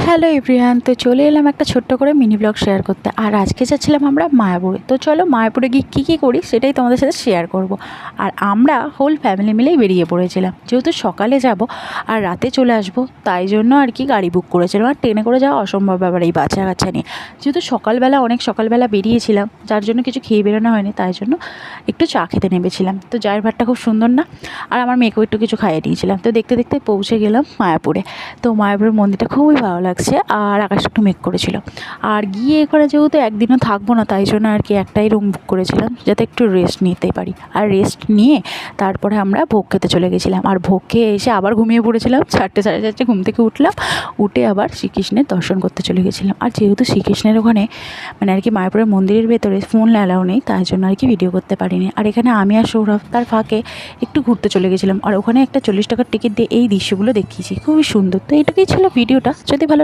Hello everyone, তো চলে এলাম একটা ছোট্ট করে মিনি ব্লগ শেয়ার করতে। আর আজকে যাচ্ছিলাম আমরা মায়াপুরে। তো চলো মায়াপুরে গিয়ে কী করি সেটাই তোমাদের সাথে শেয়ার করব। আর আমরা হোল ফ্যামিলি মিলেই বেরিয়ে পড়েছিলাম, যেহেতু সকালে যাব আর রাতে চলে আসব, তাই জন্য আর কি গাড়ি বুক করেছিলাম। আর ট্রেনে করে যাওয়া অসম্ভব ব্যাপার এই বাচ্চা কাচ্চা নিয়ে, যেহেতু অনেক সকালবেলা বেরিয়েছিলাম, যার জন্য কিছু খেয়ে বেরোনো হয়নি, তাই জন্য একটু চা খেতে নেমেছিলাম। তো চায়ের ভাতটা খুব সুন্দর না, আর আমার মেয়েকেও একটু কিছু খাইয়ে দিয়েছিলাম। তো দেখতে দেখতে পৌঁছে গেলাম মায়াপুরে। তো মায়াপুরের মন্দিরটা খুবই ভালো লাগছে, আর আকাশ একটু মেঘ করেছিল। আর গিয়ে এখানে যেহেতু একদিনও থাকবো না, তাই জন্য আর কি একটাই রুম বুক করেছিলাম, যাতে একটু রেস্ট নিতে পারি। আর রেস্ট নিয়ে তারপরে আমরা ভোগ খেতে চলে গেছিলাম। আর ভোগ খেয়ে এসে আবার ঘুমিয়ে পড়েছিলাম। 4টে সাড়ে 4টে ঘুম থেকে উঠলাম, উঠে আবার শ্রীকৃষ্ণের দর্শন করতে চলে গেছিলাম। আর যেহেতু শ্রীকৃষ্ণের ওখানে মানে আর কি মায়াপুরের মন্দিরের ভেতরে ফোন অ্যালাউ নেই, তাই জন্য আর কি ভিডিও করতে পারিনি। আর এখানে আমি আর সৌরভ তার ফাঁকে একটু ঘুরতে চলে গেছিলাম। আর ওখানে একটা 40 টাকার টিকিট দিয়ে এই দৃশ্যগুলো দেখিয়েছি, খুবই সুন্দর। তো এটুকুই ছিল ভিডিওটা। যদি ভালো